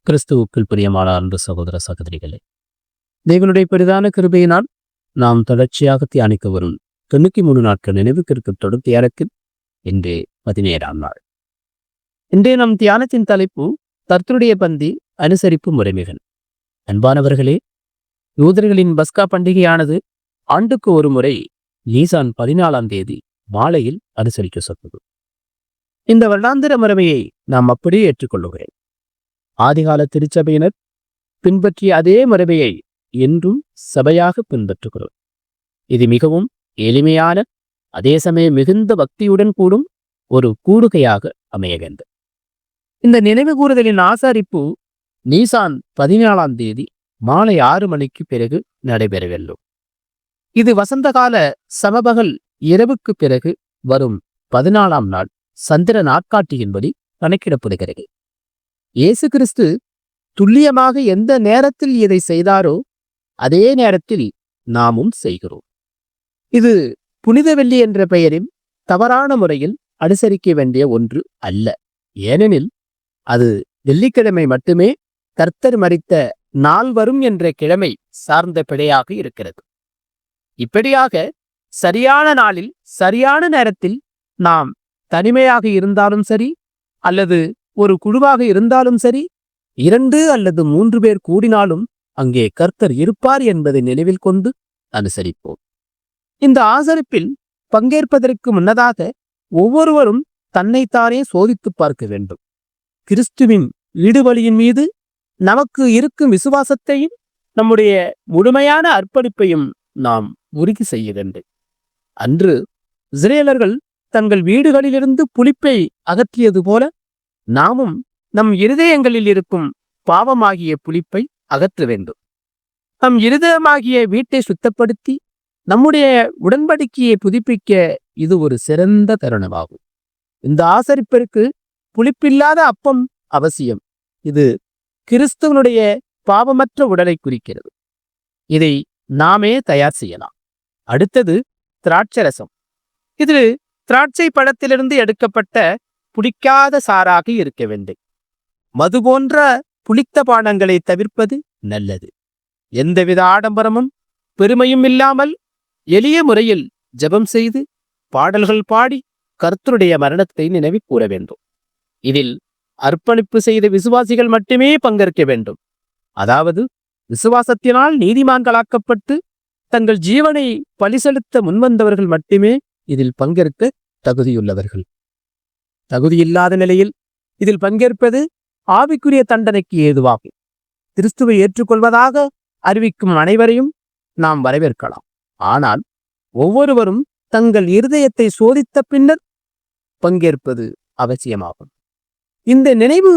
கிறிஸ்துவுக்குள் பிரியமான அன்பு சகோதர சகோதரிகளே, தேவனுடைய பெரிதான கிருபையினால் நாம் தொடர்ச்சியாக தியானிக்க வரும் 93 நாட்கள் நினைவுக்கிற்கு தொடர் தியானத்தில் இன்று 17ஆம் நாள். இன்றைய நம் தியானத்தின் தலைப்பு கர்த்தருடைய பந்தி அனுசரிப்பு முறைமைகள். அன்பானவர்களே, யூதர்களின் பஸ்கா பண்டிகையானது ஆண்டுக்கு ஒரு முறை நீசான் 14ஆம் தேதி மாலையில் அனுசரிக்கப்பட்டது. இந்த வருடாந்திர முறைமையை நாம் அப்படியே ஏற்றுக்கொள்ளுகிறேன். ஆதிகால திருச்சபையினர் பின்பற்றிய அதே முறைமையை என்றும் சபையாக பின்பற்றுகிறோம். இது மிகவும் எளிமையான, அதே சமயம் மிகுந்த பக்தியுடன் கூடும் ஒரு கூடுகையாக அமைய வேண்டும். இந்த நினைவு கூறுதலின் ஆசாரிப்பு நீசான் 14ஆம் தேதி மாலை 6 மணிக்கு பிறகு நடைபெற வேண்டும். இது வசந்த கால சமபகல் இரவுக்கு பிறகு வரும் 14ஆம் நாள் சந்திர நாட்காட்டியின்படி கணக்கிடப்படுகிறது. இயேசு கிறிஸ்து துல்லியமாக எந்த நேரத்தில் இதை செய்தாரோ அதே நேரத்தில் நாமும் செய்கிறோம். இது புனித வெள்ளி என்ற பெயரில் தவறான முறையில் அனுசரிக்க வேண்டிய ஒன்று அல்ல. ஏனெனில் அது வெள்ளிக்கிழமை மட்டுமே கர்த்தர் மரித்த நாள் வரும் என்ற கிழமை சார்ந்த பிழையாக இருக்கிறது. இப்படியாக சரியான நாளில் சரியான நேரத்தில் நாம் தனிமையாக இருந்தாலும் சரி, அல்லது ஒரு குழுவாக இருந்தாலும் சரி, 2 அல்லது 3 பேர் கூடினாலும் அங்கே கர்த்தர் இருப்பார் என்பதை நினைவில் கொண்டு அனுசரிப்போம். இந்த ஆசரிப்பில் பங்கேற்பதற்கு முன்னதாக ஒவ்வொருவரும் தன்னைத்தானே சோதித்து பார்க்க வேண்டும். கிறிஸ்துவின் ஈடுபலியின் மீது நமக்கு இருக்கும் விசுவாசத்தையும் நம்முடைய முழுமையான அர்ப்பணிப்பையும் நாம் உறுதி செய்ய வேண்டும். அன்று இஸ்ரேலர்கள் தங்கள் வீடுகளிலிருந்து புளிப்பை அகற்றியது போல நாமும் நம் இருதயங்களில் இருக்கும் பாவமாகிய புளிப்பை அகற்ற வேண்டும். நம் இருதயமாகிய வீட்டை சுத்தப்படுத்தி நம்முடைய உடன்படிக்கையை புதுப்பிக்க இது ஒரு சிறந்த தருணமாகும். இந்த ஆசரிப்பிற்கு புளிப்பில்லாத அப்பம் அவசியம். இது கிறிஸ்துவனுடைய பாவமற்ற உடலை குறிக்கிறது. இதை நாமே தயார் செய்யலாம். அடுத்தது திராட்சரசம். இது திராட்சை பழத்திலிருந்து எடுக்கப்பட்ட புளிக்காத சாறாக இருக்க வேண்டும். மது போன்ற புளித்த பானங்களை தவிர்ப்பது நல்லது. எந்தவித ஆடம்பரமும் பெருமையும் இல்லாமல் எளிய முறையில் ஜெபம் செய்து பாடல்கள் பாடி கர்த்தருடைய மரணத்தை நினைவு கூற வேண்டும். இதில் அர்ப்பணிப்பு செய்த விசுவாசிகள் மட்டுமே பங்கேற்க வேண்டும். அதாவது விசுவாசத்தினால் நீதிமான்களாக்கப்பட்டு தங்கள் ஜீவனை பலி செலுத்த முன்வந்தவர்கள் மட்டுமே இதில் பங்கேற்க தகுதியுள்ளவர்கள். தகுதியில்லாத நிலையில் இதில் பங்கேற்பது ஆவிக்குரிய தண்டனைக்கு ஏதுவாகும். கிறிஸ்துவை ஏற்றுக்கொள்வதாக அறிவிக்கும் அனைவரையும் நாம் வரவேற்கலாம். ஆனால் ஒவ்வொருவரும் தங்கள் இருதயத்தை சோதித்த பின்னர் பங்கேற்பது அவசியமாகும். இந்த நினைவு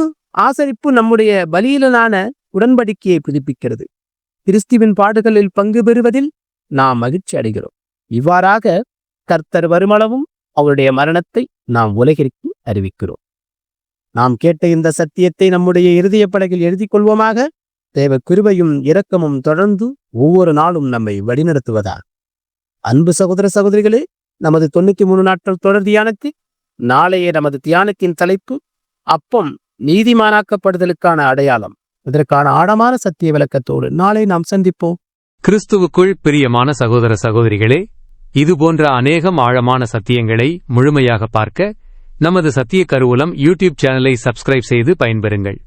ஆசரிப்பு நம்முடைய பலியிலான உடன்படிக்கையை புதுப்பிக்கிறது. கிறிஸ்துவின் பாடுகளில் பங்கு பெறுவதில் நாம் மகிழ்ச்சி அடைகிறோம். இவ்வாறாக கர்த்தர் வருமளவும் அவருடைய மரணத்தை நாம் உலகிற்கு அறிவிக்கிறோம். நாம் கேட்ட இந்த சத்தியத்தை நம்முடைய இருதய பலகையில் எழுதி கொள்வோமாக. தேவ கிருபையும் இரக்கமும் தொடர்ந்து ஒவ்வொரு நாளும் நம்மை வழிநடத்துவதாக. அன்பு சகோதர சகோதரிகளே, நமது 93 நாட்கள் தொடர் தியானத்தில் நாளைய நமது தியானத்தின் தலைப்பு அப்பம் நீதிமானாக்கப்படுதலுக்கான அடையாளம். இதற்கான ஆழமான சத்திய விளக்கத்தோடு நாளை நாம் சந்திப்போம். கிறிஸ்துவுக்குள் பிரியமான சகோதர சகோதரிகளே, இதுபோன்ற அநேகம் ஆழமான சத்தியங்களை முழுமையாக பார்க்க நமது சத்திய கருவூலம் யூடியூப் சேனலை சப்ஸ்கிரைப் செய்து பயன்பெறுங்கள்.